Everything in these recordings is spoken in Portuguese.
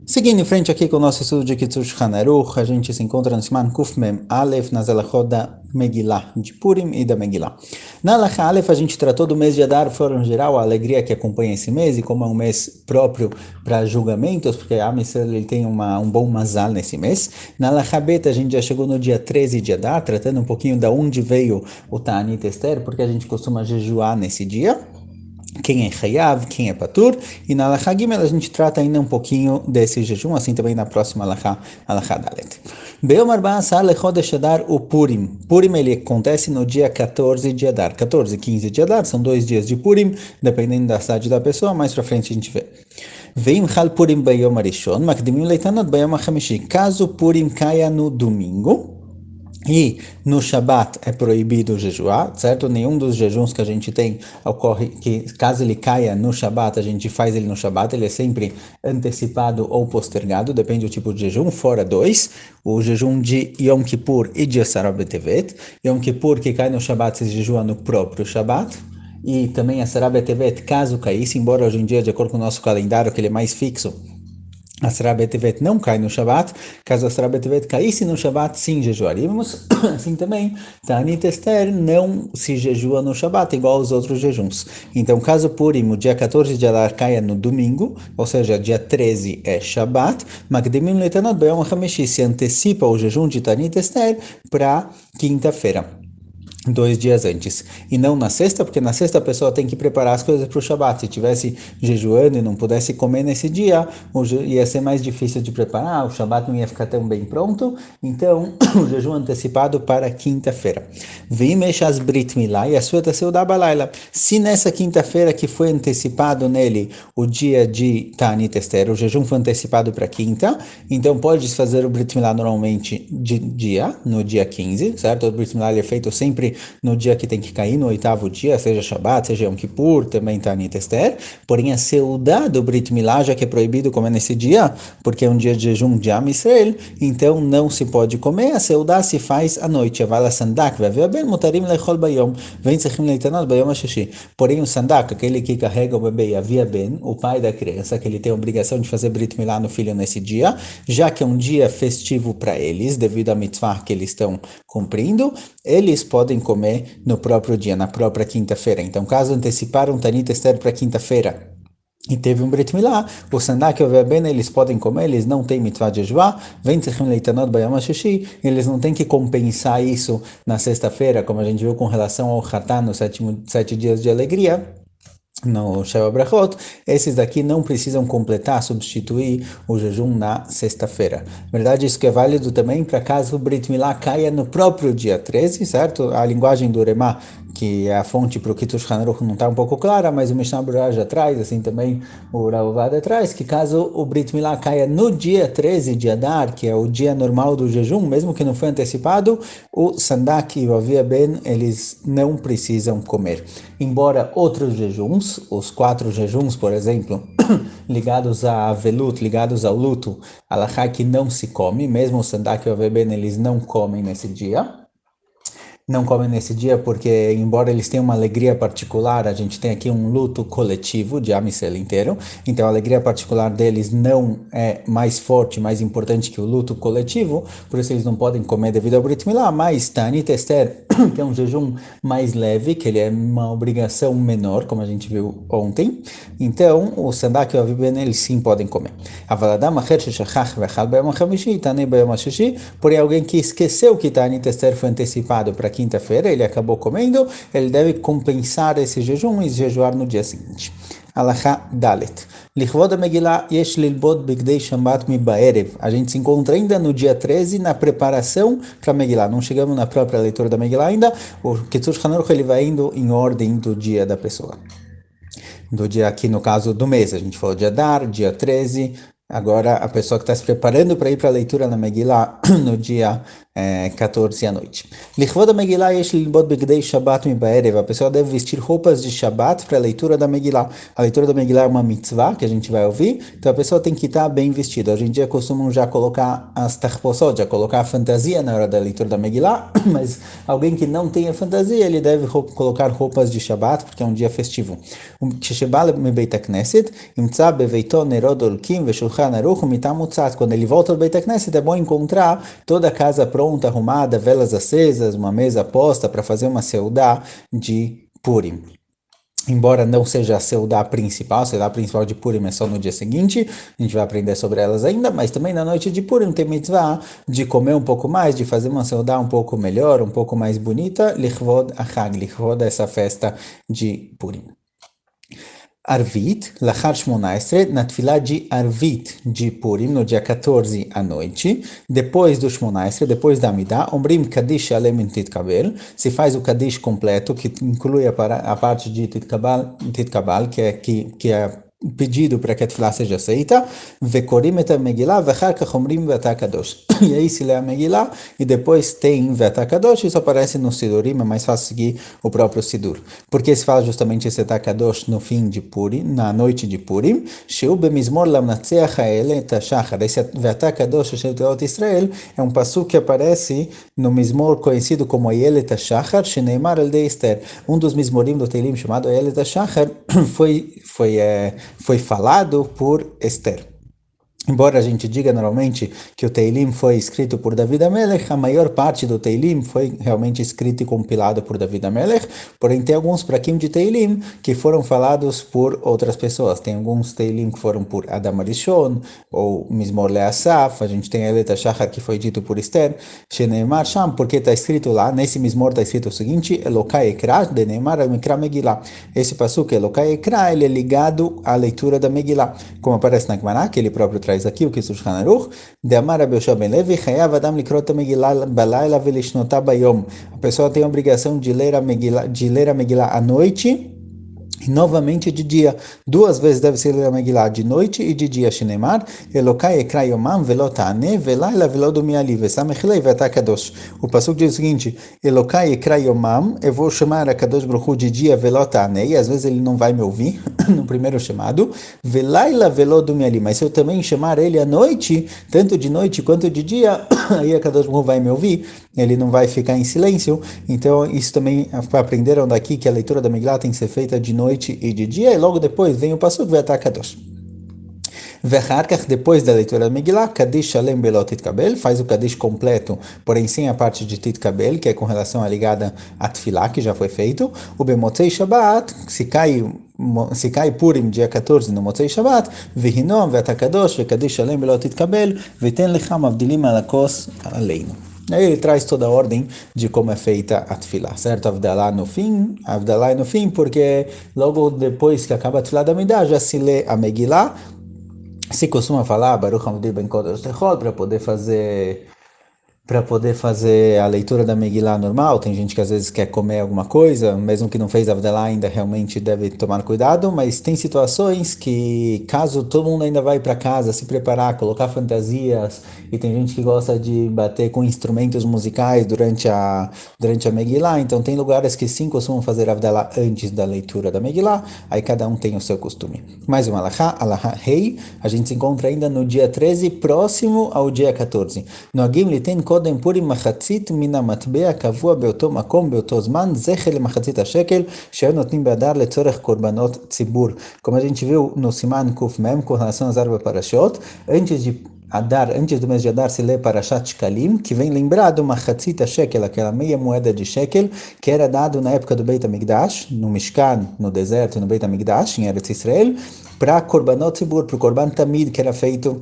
Seguindo em frente aqui com o nosso estudo de Kitzur Shulchan Aruch, a gente se encontra no Siman Kuf Mem Aleph, nas alachot da Megillah, de Purim e da Megillah. Na alachá Aleph a gente tratou do mês de Adar, de forma geral, a alegria que acompanha esse mês, e como é um mês próprio para julgamentos, porque a Amisrael ele tem um bom mazal nesse mês. Na alachá Bet a gente já chegou no dia 13 de Adar, tratando um pouquinho de onde veio o Ta'anit Esther, porque a gente costuma jejuar nesse dia. Quem é Hayav, quem é Patur, e na Alachá Gimel a gente trata ainda um pouquinho desse jejum, assim também na próxima Alachá Dalet. Be'yom Arba'asar lechodesh Adar o Purim. Purim ele acontece no dia 14 de Adar. 14 e 15 de Adar são 2 dias de Purim, dependendo da cidade da pessoa, mais pra frente a gente vê. Veim Chal Purim Be'yom Arishon, Makdimim Leitanot Be'yom HaChamishi. Caso Purim caia no domingo, e no Shabat é proibido jejuar, certo? Nenhum dos jejuns que a gente tem ocorre que, caso ele caia no Shabat, a gente faz ele no Shabat, ele é sempre antecipado ou postergado, depende do tipo de jejum, fora dois, o jejum de Yom Kippur e de Asara B'Tevet. Yom Kippur, que cai no Shabat, se jejua no próprio Shabat. E também Asara B'Tevet, caso caísse, embora hoje em dia, de acordo com o nosso calendário, que ele é mais fixo, a Asara B'Tevet não cai no Shabat. Caso a Asara B'Tevet caísse no Shabat, sim jejuaríamos. Assim também, Ta'anit Esther não se jejua no Shabat, igual aos outros jejuns. Então, caso Purim, o dia 14 de Adar, caia no domingo, ou seja, dia 13 é Shabat, Makdimim Leitanot Be'yom HaChamishi, se antecipa o jejum de Ta'anit Esther para quinta-feira, 2 dias antes, e não na sexta, porque na sexta a pessoa tem que preparar as coisas para o Shabat. Se estivesse jejuando e não pudesse comer nesse dia, ia ser mais difícil de preparar, o Shabat não ia ficar tão bem pronto, então o jejum antecipado para quinta-feira. Vimeshas Brit Milá e a sua Seudah Balayla. Se nessa quinta-feira que foi antecipado nele o dia de Ta'anit Esther, o jejum foi antecipado para quinta, então pode fazer o Brit Milá normalmente no dia 15, certo? O Brit Milá é feito sempre no dia que tem que cair, no 8º dia, seja Shabat, seja Yom Kippur, também Ta'anit Esther. Porém, a Seudah do Brit Milá, já que é proibido comer nesse dia, porque é um dia de jejum de Am Yisrael, então não se pode comer. A Seudah se faz à noite. Avala Sandak, Ve'aviaben, Mutarim Lechol Bayom, Vem Tzechim Leitanot Bayom HaShishi. Porém, o Sandak, aquele que carrega o bebê, Aviaben, o pai da criança, que ele tem a obrigação de fazer Brit Milá no filho nesse dia, já que é um dia festivo para eles, devido à mitzvah que eles estão cumprindo, eles podem comer no próprio dia, na própria quinta-feira. Então, caso anteciparam Ta'anit Esther para quinta-feira e teve um Brit Milá, o Sandak e o Ve'aben, eles podem comer, eles não têm mitzvah de jejuar, Vem Tzechim Leitanot Bayom HaShishi, eles não têm que compensar isso na sexta-feira, como a gente viu com relação ao Hatá, nos 7 dias de alegria, no Sheva Brachot. Esses daqui não precisam completar, substituir o jejum na sexta-feira. Na verdade, isso que é válido também para caso o Brit Milá caia no próprio dia 13, certo? A linguagem do Uremá, que é a fonte para o Kitzur Shulchan Aruch, não está um pouco clara, mas o Mishnah Berurah já traz, assim também o Rav Ovadia traz, que caso o Brit Milá caia no dia 13 de Adar, que é o dia normal do jejum, mesmo que não foi antecipado, o Sandak e o Aviaben, eles não precisam comer. Embora outros jejuns, os 4 jejuns, por exemplo, ligados a Avelut, ligados ao luto, alachá que não se come, mesmo o Sandak e o Aviaben, eles não comem nesse dia. Não comem nesse dia porque, embora eles tenham uma alegria particular, a gente tem aqui um luto coletivo de Am Yisrael inteiro, então a alegria particular deles não é mais forte, mais importante que o luto coletivo, por isso eles não podem comer devido ao Brit Milá, mas Ta'anit Esther, que é um jejum mais leve, que ele é uma obrigação menor, como a gente viu ontem, então o Sandak e o Aviben, eles sim podem comer. Porém, alguém que esqueceu que Ta'anit Esther foi antecipado para quinta-feira, ele acabou comendo, ele deve compensar esse jejum e jejuar no dia seguinte. Alachá Dalet. Lichvod Megillah yesh lilbod bigdei shambat mi ba'erev. A gente se encontra ainda no dia 13 na preparação para Megillah. Não chegamos na própria leitura da Megillah ainda. O Kitzur Shulchan Aruch ele vai indo em ordem do dia da pessoa. Do dia aqui no caso do mês. A gente falou dia Adar, dia 13. Agora, a pessoa que está se preparando para ir para a leitura na Megillah no dia 14 à noite. Lichvod Megillah yesh lilbod begdei Shabbat mibaerev. A pessoa deve vestir roupas de Shabbat para a leitura da Megillah. A leitura da Megillah é uma mitzvah que a gente vai ouvir, então a pessoa tem que estar bem vestida. Hoje em dia costumam já colocar as tachposot, já colocar a fantasia na hora da leitura da Megillah, mas alguém que não tenha fantasia, ele deve colocar roupas de Shabbat, porque é um dia festivo. Quando ele volta do Beit HaKnesset, é bom encontrar toda a casa pronta, arrumada, velas acesas, uma mesa posta para fazer uma seudá de Purim. Embora não seja a seudá principal de Purim é só no dia seguinte, a gente vai aprender sobre elas ainda, mas também na noite de Purim tem mitzvah de comer um pouco mais, de fazer uma seudá um pouco melhor, um pouco mais bonita, lichvod achag, lichvod essa festa de Purim. Arvit, Lachar Shmonaesre, na tefilá de Arvit de Purim, no dia 14 à noite, depois do Shmonaesre, depois da Amidah, Ombrim Kadish Alem Titkabel, se faz o Kadish completo, que inclui a parte de Titkabal, que é pedido para que a tefilá seja aceita, vekorim et Megillah, vechar kach omrim ve'ata kadosh. E aí se lê a Megillah, e depois tem ve'ata kadosh, isso aparece no Sidurim, é mais fácil seguir o próprio Sidur. Porque se fala justamente esse ve'ata kadosh no fim de Purim, na noite de Purim, sheu bemizmor lamnatzeach ha'ele tashachar. Esse ve'ata kadosh shel Teot Israel é um passuque que aparece no mizmor conhecido como Ayele tashachar, sheneimar el de Esther. Um dos mizmorim do Teilim chamado Ayele tashachar foi falado por Esther. Embora a gente diga normalmente que o Teilim foi escrito por David HaMelech, a maior parte do Teilim foi realmente escrito e compilado por David HaMelech, porém tem alguns prakim de Teilim que foram falados por outras pessoas. Tem alguns Teilim que foram por Adam Arishon, ou Mizmor Le'asaf, a gente tem Ayele tashachar que foi dito por Esther, Sheneimar Sham, porque está escrito lá, nesse Mizmor está escrito o seguinte, Elokai Ekra, de Neimar Mikra Megillah. Esse passuque, Elokai Ekra, ele é ligado à leitura da Megillah, como aparece na Gemara, que ele próprio traz aqui o que Shulchan Aruch, de Amar Rabbi Yoshua ben Levi, Chayav Adam likrot Megillah balayla velishnotah bayom. A pessoa tem a obrigação de ler a Megillah à noite e novamente de dia. 2 vezes deve ser ler a Megillah, de noite e de dia. Shinemar, Elokai ekra yomam velo ta'ane velayla velo dumi ali vesamechlei ve'ata kadosh. O passuco diz o seguinte, Elokai ekra yomam, eu vou chamar a Kadosh Baruch Hu de dia velo ta'ane, e às vezes ele não vai me ouvir no primeiro chamado, velayla velo dumi ali, mas se eu também chamar ele à noite, tanto de noite quanto de dia, aí a Kadosh Baruch Hu vai me ouvir, ele não vai ficar em silêncio. Então isso também aprenderam daqui que a leitura da Megillah tem que ser feita de noite e de dia, e logo depois vem o passuco ve'ata kadosh. Vecharkach, depois da leitura da Megillah, Kadish Shalem Belo Titkabel, faz o Kadish completo, porém sem a parte de Titkabel, que é com relação à ligada a Tfilah, que já foi feito. O Bemotzei Shabbat, se cai Purim, dia 14, no Motzei Shabbat, Vihinom, Ve'ata Kadosh, Ve'Kadish Shalem Belo Titkabel, Ve'ten Lecham Avdilim Alakos Aleinu. Aí ele traz toda a ordem de como é feita a Tfilah, certo? Avdalah no fim, porque logo depois que acaba a Tfilah da Amidah, já se lê a Megillah. Se costuma falar Baruch Hamdi Ben Kodesh Techot para poder fazer a leitura da Megillah normal. Tem gente que às vezes quer comer alguma coisa, mesmo que não fez Avdalah ainda, realmente deve tomar cuidado, mas tem situações que, caso todo mundo ainda vai para casa se preparar, colocar fantasias, e tem gente que gosta de bater com instrumentos musicais durante a Megillah, então tem lugares que sim costumam fazer Avdalah antes da leitura da Megillah, aí cada um tem o seu costume. Mais uma Alahá Rei, a gente se encontra ainda no dia 13, próximo ao dia 14. No Agim Litem קודם פורים מחצית מן המטבע קבוע באותו מקום, באותו זמן, זכר למחצית השקל, שהיו נותנים באדר לצורך קורבנות ציבור. Como a gente viu no Siman Kuf Mem, com relação às árvores parashot, antes do mês de Adar se lê Parashat Shkalim, que vem lembrar do Machatzit Shekel, aquela meia moeda de Shekel, que era dado na época do Beit HaMikdash, no Mishkan, no deserto, no Beit HaMikdash, em Eretz Israel, para Korbanot Tzibur, para o Korban Tamid, que era feito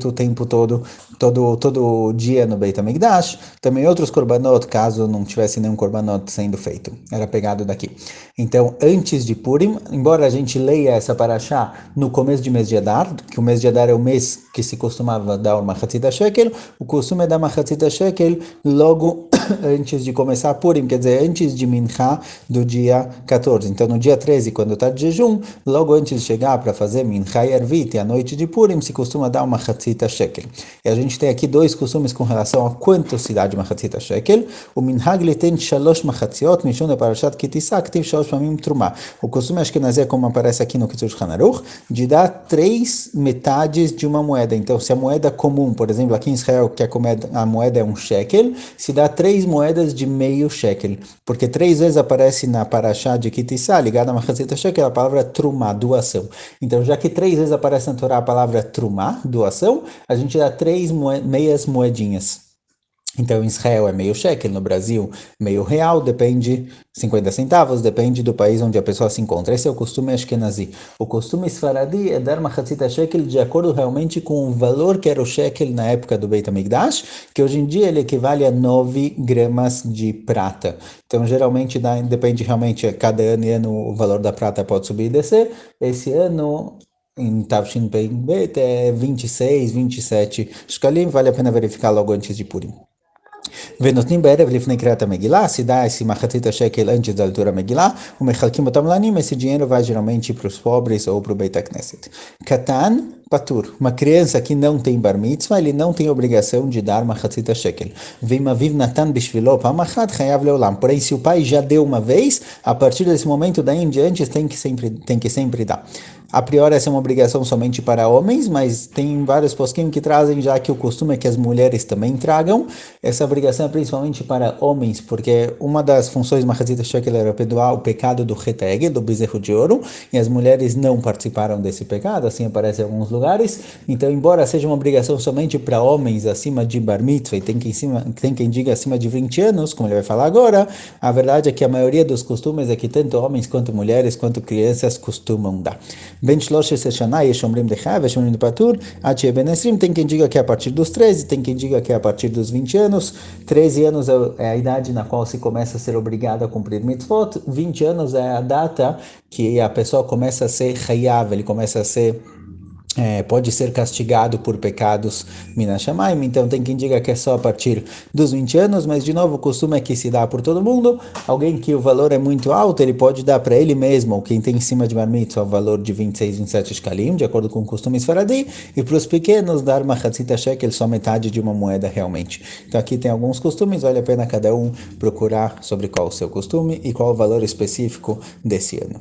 o tempo todo dia no Beit HaMikdash, também outros korbanot, caso não tivesse nenhum korbanot sendo feito, era pegado daqui. Então, antes de Purim, embora a gente leia essa parashá no começo de mês de Adar, que o mês de Adar é o mês que se costumava dar o Machatzit Shekel, o costume é dar Machatzit Shekel logo antes de começar Purim, quer dizer, antes de Minchá do dia 14. Então, no dia 13, quando está de jejum, logo antes de chegar para fazer Minchá e Arvit, a noite de Purim, se costuma dar uma Hatzita Shekel. E a gente tem aqui dois costumes com relação a quanto se dá de uma Hatzita Shekel. O Minhag tem Shalosh Machatziot, Mishum de Parashat Kitisa, Ktiv Shalosh Pamim Trumá. O costume Ashkenazé, como aparece aqui no Kitzur Shulchan Aruch, de dar 3 metades de uma moeda. Então, se a moeda comum, por exemplo, aqui em Israel, que a moeda é um shekel, se dá 3 moedas de meio shekel. Porque 3 vezes aparece na Parashá de Kitisa, ligada a uma Hatzita Shekel, a palavra Trumá, doação. Então, já que 3 vezes aparece na Torá a palavra Trumá, doação, a gente dá 3 meias moedinhas. Então, em Israel é meio shekel, no Brasil meio real, depende, 50 centavos, depende do país onde a pessoa se encontra. Esse é o costume ashkenazi. O costume sfaradi é dar uma hatzita shekel de acordo realmente com o valor que era o shekel na época do Beit HaMikdash, que hoje em dia ele equivale a 9 gramas de prata. Então, geralmente, depende realmente, cada ano e ano o valor da prata pode subir e descer. Esse ano em Tavshin Pei Bet é 26, 27 shkalim, vale a pena verificar logo antes de Purim. ונותנים בערב לפני קריאת המגילה, se dá esse מחצית השקל antes da leitura Megillah, ומחלקים אותם לעניים, esse dinheiro vai geralmente para os pobres ou para o Beit HaKnesset. Katan, patur, uma criança que não tem bar mitzvah, ele não tem obrigação de dar מחצית השקל. ואם אביו נתן בשבילו פעם אחת, חייב לעולם. Porém, se o pai já deu uma vez, a partir desse momento daí em diante tem que sempre dar. A priori essa é uma obrigação somente para homens, mas tem vários posquim que trazem já que o costume é que as mulheres também tragam. Essa obrigação é principalmente para homens, porque uma das funções de Mahazita Shekel era perdoar o pecado do Heteg, do bezerro de ouro, e as mulheres não participaram desse pecado, assim aparece em alguns lugares. Então, embora seja uma obrigação somente para homens acima de Bar Mitzvah, e tem quem diga acima de 20 anos, como ele vai falar agora, a verdade é que a maioria dos costumes é que tanto homens quanto mulheres, quanto crianças costumam dar. Ben 13 Shana, Yeshomrim de Chav, Yeshomrim de Patur, Achie Ben Esrim, tem quem diga que é a partir dos 13, tem quem diga que é a partir dos 20 anos, 13 anos é a idade na qual se começa a ser obrigado a cumprir mitzvot, 20 anos é a data que a pessoa começa a ser Hayav, ele começa a ser pode ser castigado por pecados Minashamayim, então tem quem diga que é só a partir dos 20 anos, mas de novo o costume é que se dá por todo mundo. Alguém que o valor é muito alto, ele pode dar para ele mesmo, ou quem tem em cima de Bar Mitzvah, o valor de 26, 27 shkalim, de acordo com o costume Sfaradi, e para os pequenos dar uma Hatzita Shekel, só metade de uma moeda realmente. Então aqui tem alguns costumes, vale a pena cada um procurar sobre qual o seu costume e qual o valor específico desse ano.